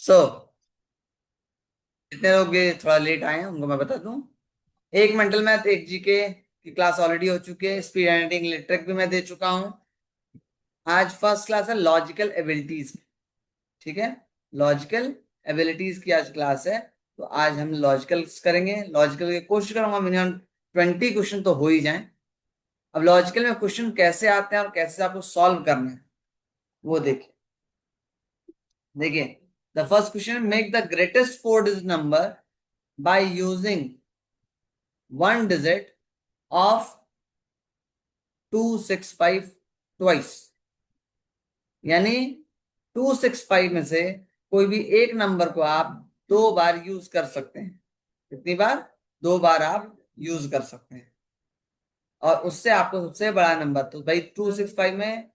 सो जितने लोग ये थोड़ा लेट आए हैं उनको मैं बता दूं, एक मेंटल मैथ, एक जीके की क्लास ऑलरेडी हो चुकी है, स्पीड एडिटिंग लिटरेक भी मैं दे चुका हूं। आज फर्स्ट क्लास है लॉजिकल एबिलिटीज। ठीक है, लॉजिकल एबिलिटीज की आज क्लास है। तो आज हम लॉजिकल करेंगे। लॉजिकल की कोशिश करूंगा मिनिमम 20 क्वेश्चन तो हो ही जाए। अब लॉजिकल में क्वेश्चन कैसे आते हैं और कैसे आपको सॉल्व करना है वो देखिए। देखिए, the first question, make the greatest four digit number by using one digit of 265 twice. यानी 265 में से कोई भी एक नंबर को आप दो बार यूज कर सकते हैं। कितनी बार? दो बार आप यूज कर सकते हैं। और उससे आपको सबसे बड़ा नंबर, तो भाई 265 में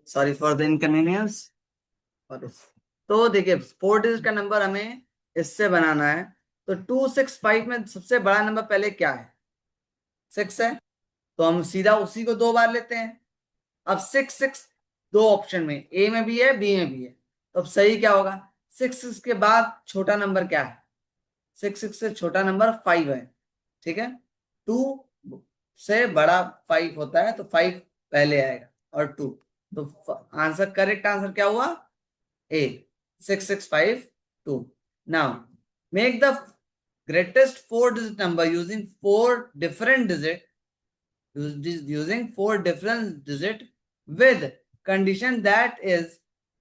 सॉरी फॉर द इनकन्वीनियंस। और तो देखिए, फोर डिजिट का नंबर हमें इससे बनाना है। तो 265 में सबसे बड़ा नंबर पहले क्या है? 6 है। तो हम सीधा उसी को दो बार लेते हैं। अब 6 6 दो ऑप्शन में, ए में भी है बी में भी है। तो अब सही क्या होगा? 6 6 के बाद छोटा नंबर क्या है? 6 6 से छोटा नंबर 5 है। ठीक है, 2 से बड़ा 5 होता है तो 5 पहले आएगा और 2। तो आंसर, करेक्ट आंसर क्या हुआ? ए, 6652। Now make the greatest four digit number using four different digit with condition that is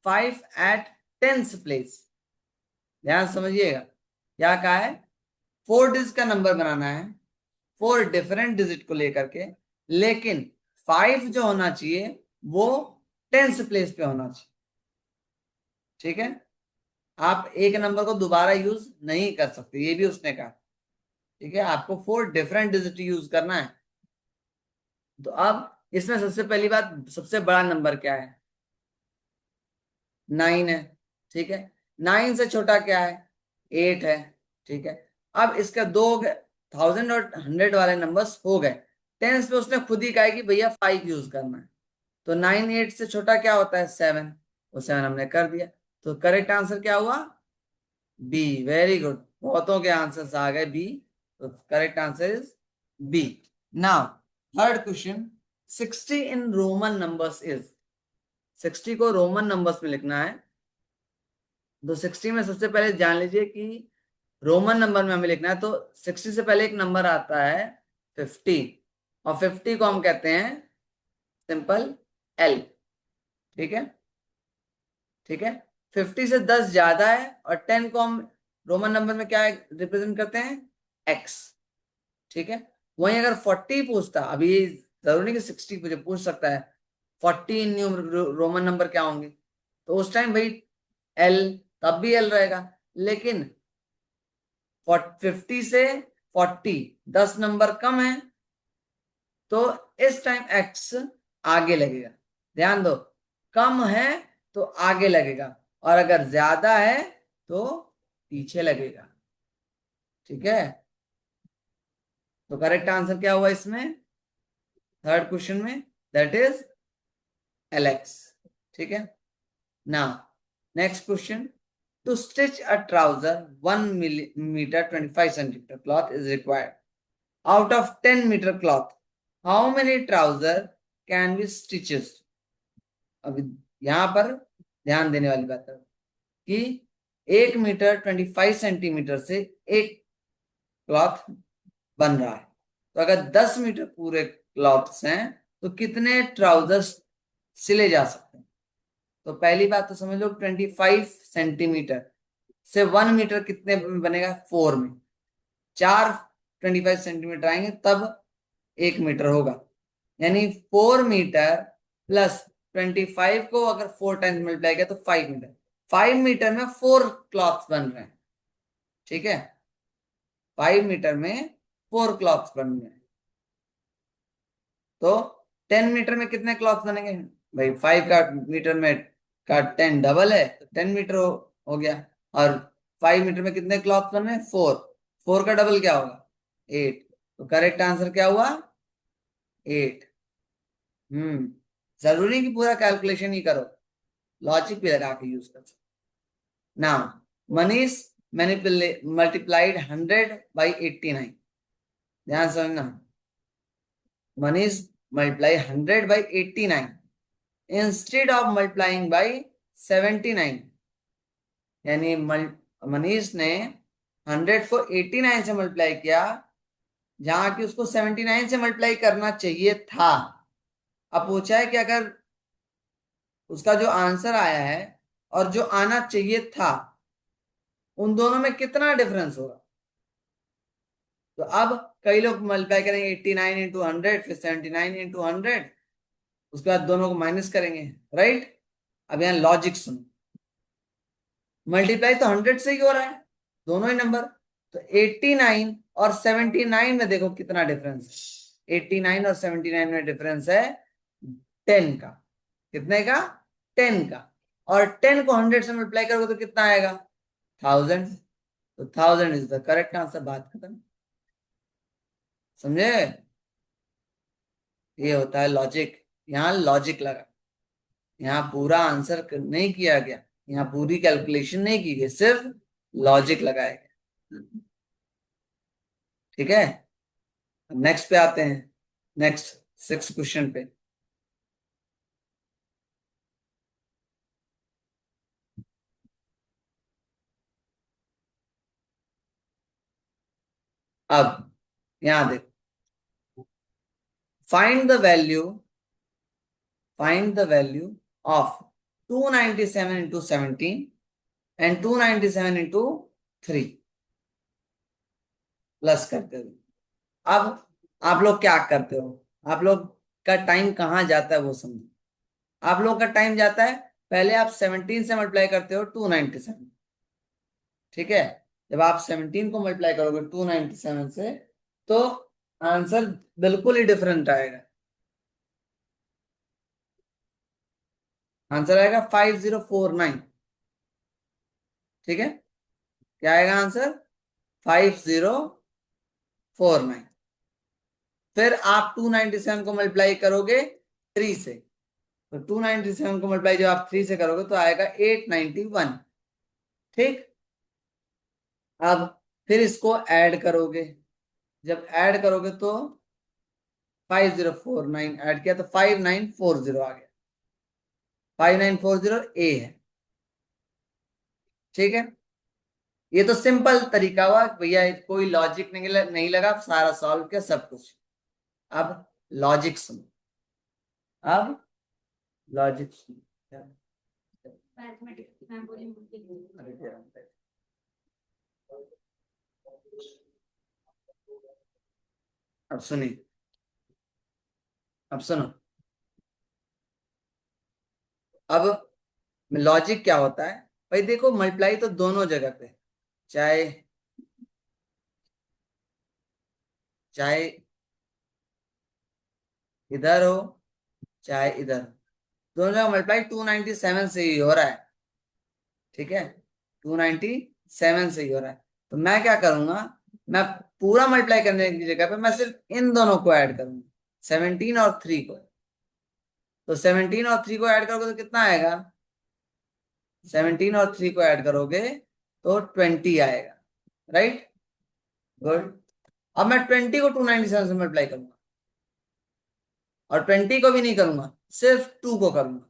5 at tens place। ध्यान समझिएगा, क्या कहा है? फोर डिजिट का नंबर बनाना है, फोर डिफरेंट डिजिट को लेकर के, लेकिन 5 जो होना चाहिए वो टेंस प्लेस पे होना चाहिए। ठीक है, आप एक नंबर को दोबारा यूज नहीं कर सकते, ये भी उसने कहा। ठीक है, आपको फोर डिफरेंट डिजिट यूज करना है। तो अब इसमें सबसे पहली बात, सबसे बड़ा नंबर क्या है? 9 है। ठीक है, 9 से छोटा क्या है? 8 है। ठीक है, अब इसका दो 1000 और 100 वाले नंबर्स हो गए। टेंस पे उसने खुद ही कहा है कि भैया 5 यूज करना है। तो 9 8 से छोटा क्या होता है? 7। वो 7 हमने कर दिया। तो करेक्ट आंसर क्या हुआ? बी। वेरी गुड, बहुतों के आंसर्स आ गए बी। तो correct answer is B. Now third question, 60 in Roman numbers is. 60 को रोमन नंबर्स में लिखना है। तो 60 में सबसे पहले जान लीजिए कि रोमन नंबर में हमें लिखना है। तो 60 से पहले एक नंबर आता है 50, और 50 को हम कहते हैं सिंपल एल। ठीक है, ठीक है, 50 से 10 ज्यादा है, और 10 को हम रोमन नंबर में क्या रिप्रेजेंट करते हैं? एक्स। ठीक है, वहीं अगर 40 पूछता, अभी जरूरी नहीं कि 60 मुझे पूछ सकता है, 40 न्यू रोमन नंबर क्या होंगे? तो उस टाइम भाई एल, तब भी एल रहेगा। लेकिन 50 से 40 10 नंबर कम है, तो इस टाइम एक्स आगे लगेगा। ध्यान दो, कम है तो आगे लगेगा, और अगर ज्यादा है तो पीछे लगेगा। ठीक है, तो करेक्ट आंसर क्या हुआ इसमें, थर्ड क्वेश्चन में? That is L X. ठीक है, now next question, to stitch a trouser 1 metre 25 centimetre cloth is required. Out of 10 metre cloth, how many trouser can be stitches? अभी यहां पर ध्यान देने वाली बात है कि 1 मीटर 25 सेंटीमीटर से एक क्लॉथ बन रहा है। तो अगर 10 मीटर पूरे क्लॉथ्स हैं तो कितने ट्राउजर्स सिले जा सकते हैं? तो पहली बात तो समझ लो 25 सेंटीमीटर से 1 मीटर कितने में बनेगा? 4 में। 4 25 सेंटीमीटर आएंगे तब 1 मीटर होगा। यानी 4 मीटर प्लस 25 को अगर 4 टाइम्स मल्टीप्लाई किया तो 5 मीटर। 5 मीटर में 4 क्लॉथ्स बन रहे हैं। ठीक है, 5 मीटर में 4 क्लॉथ्स बन रहे हैं। तो 10 मीटर में कितने क्लॉथ्स बनेंगे भाई? 5 का मीटर में का 10 डबल है तो 10 मीटर हो गया। और 5 मीटर में कितने क्लॉथ्स बन रहे हैं? 4। 4 का डबल क्या होगा? 8। तो करेक्ट आंसर क्या हुआ? 8। जरूरी कि पूरा कैलकुलेशन ही करो, लॉजिक भी लगा के यूज कर सकते। Now Manish multiplied 100/89। ध्यान से समझना। Manish multiply 100/89 instead of multiplying by 79। यानी मनीष ने 100 को 89 से मल्टीप्लाई किया, जहां कि उसको 79 से मल्टीप्लाई करना चाहिए था। अब पूछा है कि अगर उसका जो आंसर आया है और जो आना चाहिए था, उन दोनों में कितना डिफरेंस होगा? तो अब कई लोग मल्टीप्लाई करेंगे 89 इंटू 100, फिर 79 इंटू 100, उसके बाद दोनों को माइनस करेंगे। राइट? अब यहाँ लॉजिक सुनो। मल्टीप्लाई तो 100 से ही हो रहा है, दोनों ही नंबर। तो 89 और 79 में देखो कितना डिफरेंस है। 89 और 79 में डिफरेंस है 10 का। कितने का? 10 का। और 10 को 100 से मल्टीप्लाई करोगे तो कितना आएगा? 1000। तो 1000 इज द करेक्ट आंसर। बात खत्म। समझे? ये होता है लॉजिक। यहाँ लॉजिक लगा, यहाँ पूरा आंसर नहीं किया गया, यहाँ पूरी कैलकुलेशन नहीं की गई, सिर्फ लॉजिक लगाया गया। ठीक है, नेक्स्ट पे आते हैं। नेक्स्ट 6 क्वेश्चन पे। अब यहां देखो, find the value of 297 into 17 and 297 into 3 plus करते हुए। अब आप लोग क्या करते हो? आप लोग का टाइम कहाँ जाता है वो समझो। आप लोग का टाइम जाता है, पहले आप 17 से मल्टीप्लाई करते हो 297। ठीक है, जब आप 17 को मल्टीप्लाई करोगे 297 से तो आंसर बिल्कुल ही डिफरेंट आएगा। आंसर आएगा 5049। ठीक है, क्या आएगा आंसर? 5049। फिर आप 297 को मल्टीप्लाई करोगे 3 से, तो 297 को मल्टीप्लाई जब आप 3 से करोगे तो आएगा 891। ठीक, अब फिर इसको ऐड करोगे। जब ऐड करोगे तो 5049 ऐड किया तो 5940 आ गया। 5940 ए है। ठीक है, ये तो सिंपल तरीका हुआ भैया, कोई लॉजिक नहीं लगा, सारा सॉल्व किया सब कुछ। अब लॉजिक सुनो। अब लॉजिक सुनो। अब सुनिए, अब सुनो। अब लॉजिक क्या होता है भाई? देखो मल्टीप्लाई तो दोनों जगह पे, चाहे चाहे इधर हो चाहे इधर हो, दोनों जगह मल्टीप्लाई 297 से ही हो रहा है। ठीक है, 297 से ही हो रहा है। तो मैं क्या करूंगा, मैं पूरा मल्टीप्लाई करने की जगह पे मैं सिर्फ इन दोनों को ऐड करूंगा, 17 और 3 को। तो 17 और 3 को ऐड करोगे तो कितना आएगा? 17 और 3 को ऐड करोगे तो 20 आएगा। राइट? गुड। अब मैं 20 को 297 से मल्टीप्लाई करूंगा, और 20 को भी नहीं करूंगा, सिर्फ 2 को करूंगा,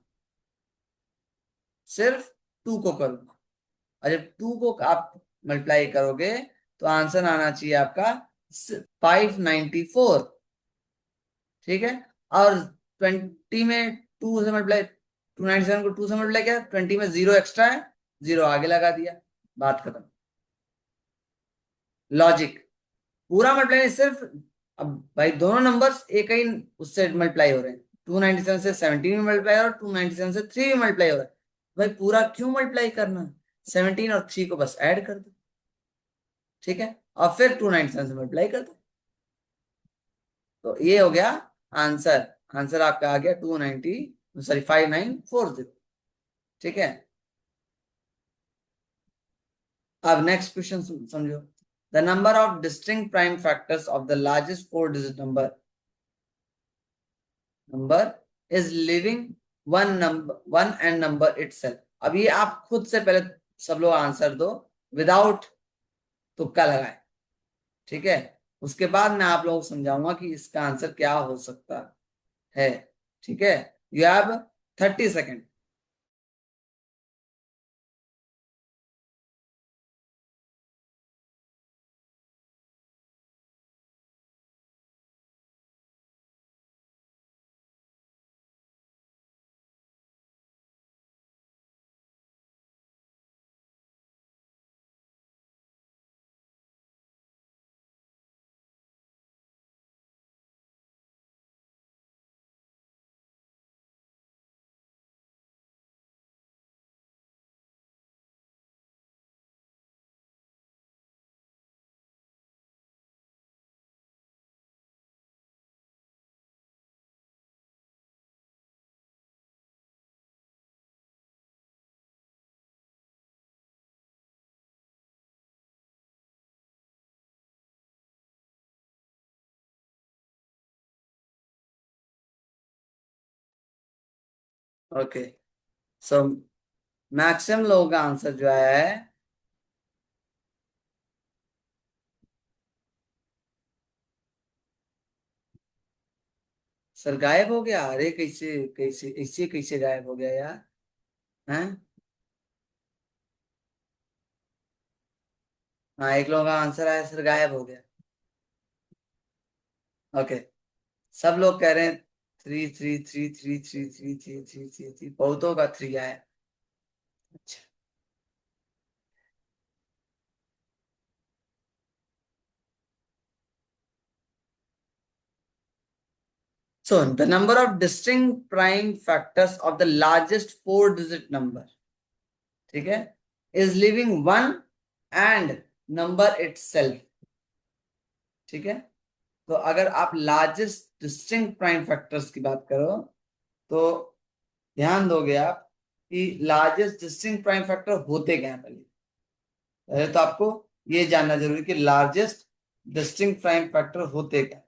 सिर्फ 2 को करूंगा। और जब 2 को आप मल्टीप्लाई करोगे तो आंसर आना चाहिए आपका 594। ठीक है। और 20 में 2 से मल्टीप्लाई, 297 को 2 से मल्टीप्लाई किया, 20 में 0 एक्स्ट्रा है, 0 आगे लगा दिया, बात खत्म। लॉजिक पूरा मल्टीप्लाई नहीं, सिर्फ अब भाई दोनों नंबर्स एक ही उससे मल्टीप्लाई हो रहे हैं। 297 से 17 में मल्टीप्लाई हो रहा है, 297 से 3 में मल्टीप्लाई हो रहा है। भाई पूरा क्यों मल्टीप्लाई करना, 17 और 3 को बस ऐड कर दो। ठीक है। और फिर 297 से मल्टीप्लाई कर दो। तो ये हो गया आंसर। आंसर आपका आ गया 290, सॉरी 5940। ठीक है। अब नेक्स्ट क्वेश्चन समझो। The number of distinct prime factors of the largest four digit number is living one and number itself. अब ये आप खुद से पहले सब लोग आंसर दो विदाउट तुक्का लगाए। ठीक है। उसके बाद मैं आप लोगों को समझाऊंगा कि इसका आंसर क्या हो सकता है। ठीक है। You have 30 second. Okay. So maximum लोगों का आंसर जो है सर गायब हो गया। अरे कैसे कैसे ऐसे कैसे गायब हो गया यार। हैं। हाँ, एक लोगों का आंसर आया, सर गायब हो गया। ओके। सब लोग कह रहे हैं 3 3 3 3 3 3 3 3 बहुतों का 3 आया। अच्छा। So the number of distinct prime factors of the largest four digit number, ठीक है, is living one and number itself. ठीक है। तो अगर आप लार्जेस्ट डिस्टिंक्ट प्राइम फैक्टर्स की बात करो तो ध्यान दोगे आप कि लार्जेस्ट डिस्टिंक्ट प्राइम फैक्टर होते क्या हैं। पहले पहले तो आपको ये जानना जरूरी कि लार्जेस्ट डिस्टिंक्ट प्राइम फैक्टर होते क्या हैं।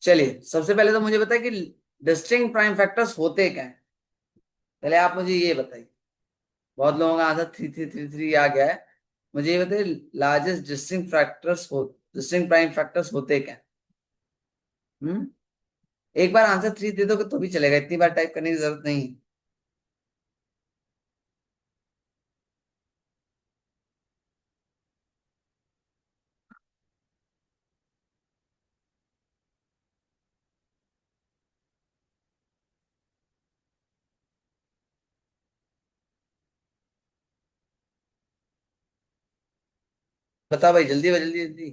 चलिए सबसे पहले तो मुझे बताइए कि डिस्टिंक्ट प्राइम फैक्टर्स होते क्या हैं। पहले आप मुझे ये बताइए। बहुत लोगों का आंसर 3333 आ गया है। मुझे ये बताइए लार्जेस्ट डिस्टिंक्ट प्राइम फैक्टर्स होते क्या हैं? हम्म। एक बार आंसर 3 दे दोगे तो भी चलेगा, इतनी बार टाइप करने की जरूरत नहीं है। बता भाई, जल्दी जल्दी जल्दी।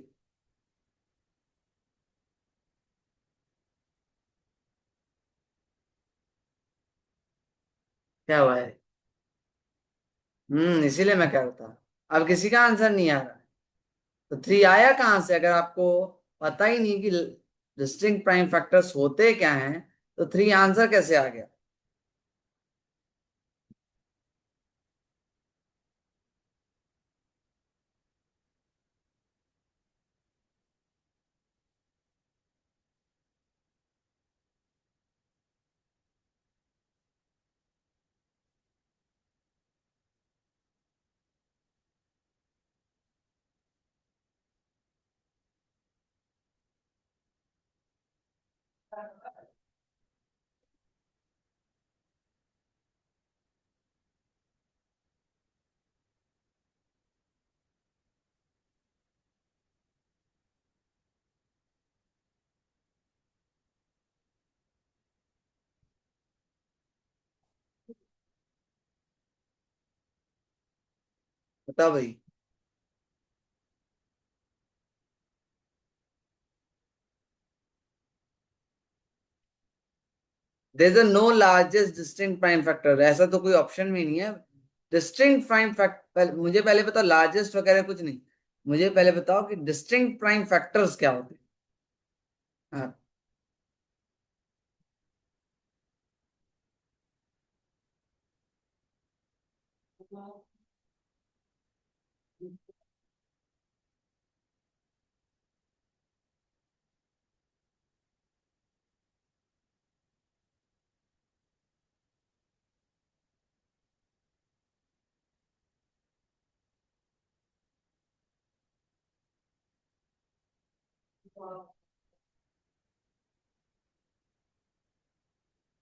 क्या हुआ है? इसीलिए मैं कह रहा था। अब किसी का आंसर नहीं आ रहा। तो थ्री आया कहाँ से अगर आपको पता ही नहीं कि डिस्टिंक्ट प्राइम फैक्टर्स होते क्या हैं? तो थ्री आंसर कैसे आ गया? बताओ भाई। There is no largest distinct prime factor, ऐसा तो कोई ऑप्शन में नहीं है। डिस्टिंक्ट प्राइम फैक्टर, मुझे पहले बताओ, लार्जेस्ट वगैरह कुछ नहीं। मुझे पहले बताओ कि डिस्टिंक्ट प्राइम फैक्टर्स क्या होते हैं। हाँ।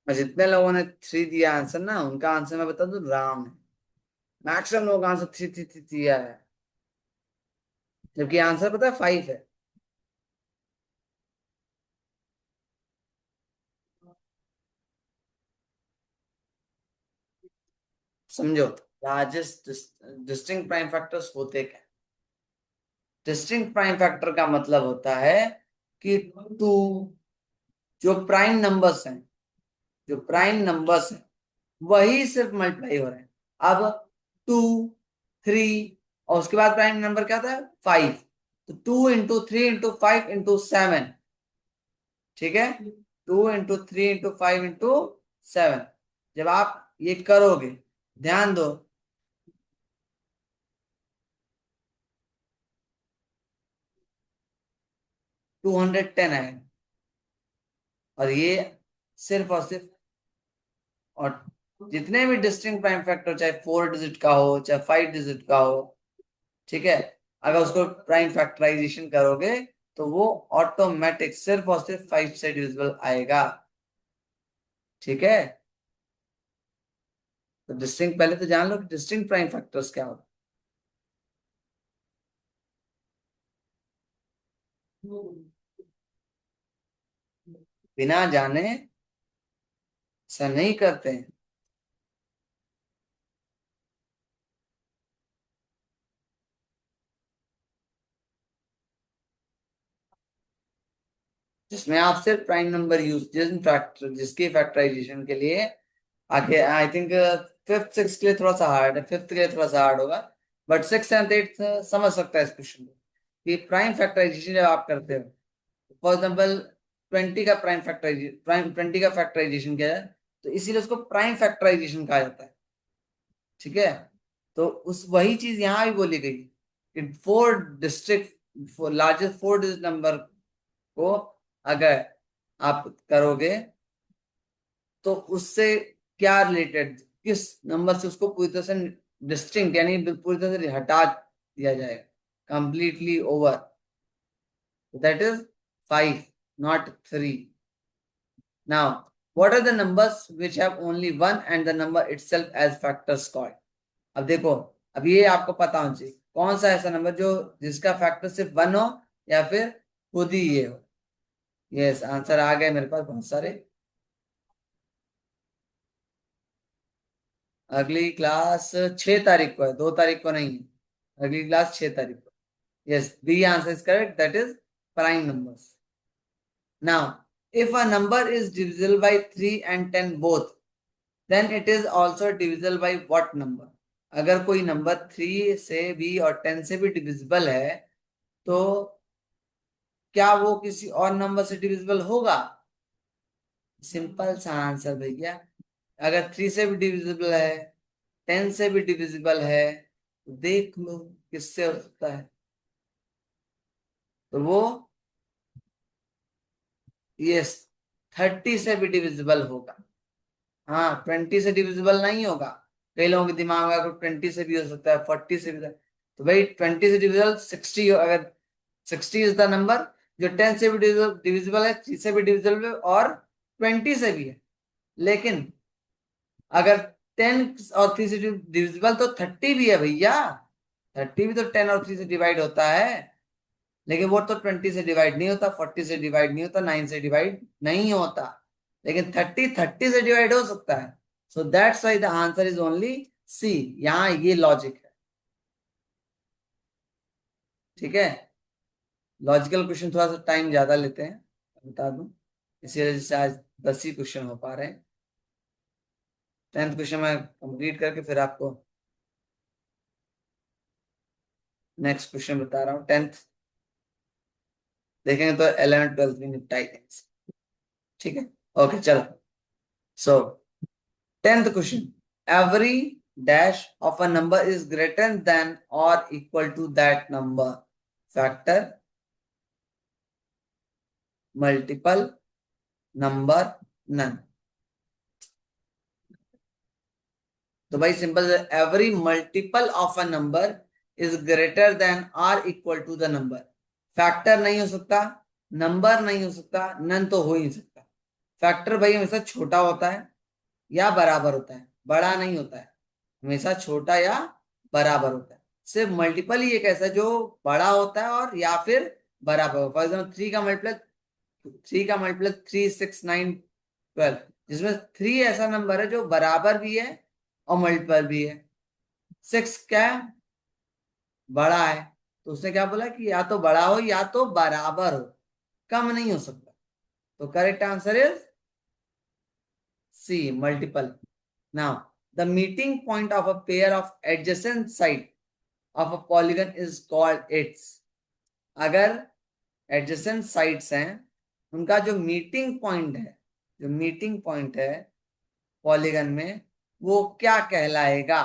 और जितने लोगों ने थ्री दिया आंसर ना, उनका आंसर मैं बता दूं, राम है। मैक्सिमम लोगों का आंसर थ्री थ्री थ्री दिया है, जबकि आंसर पता है फाइव है। समझो, लार्जेस्ट डिस्टिंक्ट प्राइम फैक्टर्स होते क्या? डिस्टिंक्ट प्राइम फैक्टर का मतलब होता है कि टू, जो प्राइम नंबर्स हैं, जो प्राइम नंबर्स हैं वही सिर्फ मल्टीप्लाई हो रहे हैं। अब टू, थ्री, और उसके बाद प्राइम नंबर क्या था? फाइव। तो two into three into five into seven, ठीक है। Two into three into five into seven, जब आप ये करोगे, ध्यान दो। 210 है। और ये सिर्फ और सिर्फ, और जितने भी डिस्टिंक्ट प्राइम फैक्टर, चाहे फोर डिजिट का हो चाहे फाइव डिजिट का हो, ठीक है, अगर उसको प्राइम फैक्टराइजेशन करोगे तो वो ऑटोमेटिक सिर्फ और सिर्फ फाइव से डिविजिबल आएगा। ठीक है। तो डिस्टिंक्ट, पहले तो जान लो कि डिस्टिंक्ट प्राइम फैक्टर्स क्या होते हैं। बिना जाने ऐसा नहीं करते हैं। जिसमें आप सिर्फ प्राइम नंबर यूज, जिस फैक्टर जिसकी फैक्टराइजेशन के लिए आगे, आई थिंक फिफ्थ सिक्स के लिए थोड़ा सा हार्ड है, फिफ्थ के लिए थोड़ा सा हार्ड होगा, बट सिक्स सेवंथ एट समझ सकता है इस क्वेश्चन को। कि प्राइम फैक्टराइजेशन जब आप करते हो, फॉर एग्जाम्पल 20 का प्राइम फैक्टराइजेशन, प्राइम 20 का फैक्टराइजेशन किया है, तो इसीलिए उसको प्राइम फैक्टराइजेशन कहा जाता है। ठीक है। तो उस वही चीज यहाँ भी बोली गई कि four district, largest four digit number को अगर आप करोगे, तो उससे क्या रिलेटेड, किस नंबर से उसको पूरी तरह से डिस्टिंक्ट, यानी पूरी तरह से हटा दिया जाएगा, completely over. That is five, not three. Now what are the numbers which have only one and the number itself as factors called? अब देखो, अब ये आपको पता होना चाहिए कौन सा ऐसा नंबर जो जिसका फैक्टर सिर्फ वन हो, या फिर खुद ही ये हो। यस, आंसर आ गए मेरे पास बहुत सारे। अगली क्लास 6 तारीख को है, 2 तारीख को नहीं है। अगली क्लास 6 तारीख को। Yes, B answer is correct. That is prime numbers. Now, if a number is divisible by 3 and 10 both, then it is also divisible by what number? अगर कोई नंबर 3 से भी और 10 से भी डिविजिबल है, तो क्या वो किसी और नंबर से डिविजिबल होगा? सिंपल सा आंसर भैया। अगर 3 से भी डिविजिबल है, 10 से भी डिविजिबल है, तो देख लो किससे हो सकता है। तो वो यस 30 से भी डिविजिबल होगा। हाँ, 20 से डिविजिबल नहीं होगा। कई लोगों के दिमाग में अगर 20 से भी हो सकता है, 40 से भी, तो भाई 20 से डिविजिबल 60 हो। अगर 60 इज द नंबर जो 10 से भी डिविजिबल है, 3 से भी डिविजिबल है और 20 से भी है। लेकिन अगर 10 और 3 से डिविजिबल तो 30 भी है भैया। 30 भी तो 10 और 3 से डिवाइड होता है। लेकिन वो तो 20 से डिवाइड नहीं होता, 40 से डिवाइड नहीं होता, 9 से डिवाइड नहीं होता। लेकिन 30 से डिवाइड हो सकता है। So that's why the answer is only C. यहाँ ये लॉजिक है। ठीक है। लॉजिकल क्वेश्चन थोड़ा सा टाइम ज्यादा लेते हैं, बता दूं। इसी वजह से आज 10 ही क्वेश्चन हो पा रहे हैं। 10th क्वेश्चन मैं कंप्लीट करके फिर आपको नेक्स्ट क्वेश्चन बता रहा हूँ। 10th देखेंगे तो 11th 12th भी निपटाई देंगे। ठीक है, ओके चलो। सो 10th question, every dash of a number is greater than or equal to that number. Factor, multiple, number, none. तो भाई simple, every multiple of a number is greater than or equal to the number. Factor नहीं हो सकता, number नहीं हो सकता, none तो हो ही नहीं सकता। फैक्टर भाई हमेशा छोटा होता है या बराबर होता है, बड़ा नहीं होता है। हमेशा छोटा या बराबर होता है। सिर्फ मल्टीपल ही एक ऐसा जो बड़ा होता है और या फिर बराबर। फॉर एग्जाम्पल 3 का मल्टीप्लाई 3, 6, 9, 12, जिसमें 3 ऐसा नंबर है जो बराबर भी है और मल्टीपल भी है। 6 क्या है? बड़ा है। तो उसने क्या बोला कि या तो बड़ा हो या तो बराबर हो, कम नहीं हो सकता। तो correct answer is C, multiple. Now the meeting point of a pair of adjacent side of a polygon is called its. अगर एडजेसेंट साइड्स हैं, उनका जो मीटिंग पॉइंट है, जो मीटिंग पॉइंट है पॉलीगन में, वो क्या कहलाएगा?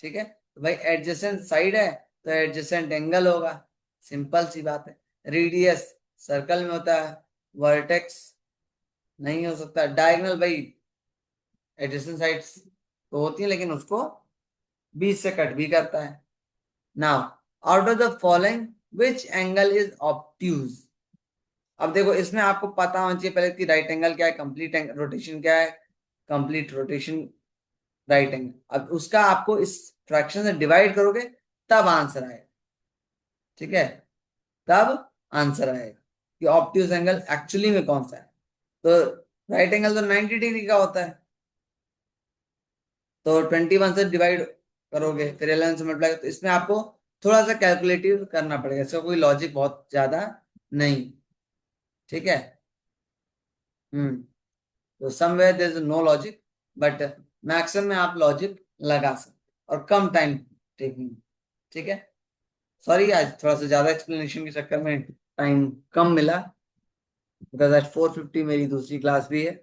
ठीक है, तो भाई एडजेसेंट साइड है तो एडजेसेंट एंगल होगा। सिंपल सी बात है। रेडियस सर्कल में होता है, वर्टेक्स नहीं हो सकता। डायगोनल भाई एडजेसेंट साइड्स तो होती है लेकिन उसको बीच से कट भी करता है। Now out of the following which angle is obtuse. अब देखो, इसमें आपको पता होना चाहिए पहले कि राइट एंगल क्या है, कंप्लीट रोटेशन क्या है। कंप्लीट रोटेशन राइट एंगल, अब उसका आपको इस फ्रैक्शन से डिवाइड करोगे तब आंसर आएगा। ठीक है, तब आंसर आएगा कि ऑब्ट्यूज एंगल एक्चुअली में कौन सा है। तो राइट एंगल तो 90 डिग्री का होता है। तो 21 से डिवाइड करोगे फिर 11 से मल्टीप्लाई, तो इसमें आपको थोड़ा सा कैलकुलेटिव करना पड़ेगा। इसका कोई लॉजिक बहुत ज्यादा नहीं। ठीक है। हम्म। तो somewhere there is no logic, but maximum में आप लॉजिक लगा सकते और कम टाइम टेकिंग। ठीक है। सॉरी, आज थोड़ा सा ज्यादा एक्सप्लेनेशन के चक्कर में टाइम कम मिला, बिकॉज आज 4:50 मेरी दूसरी क्लास भी है।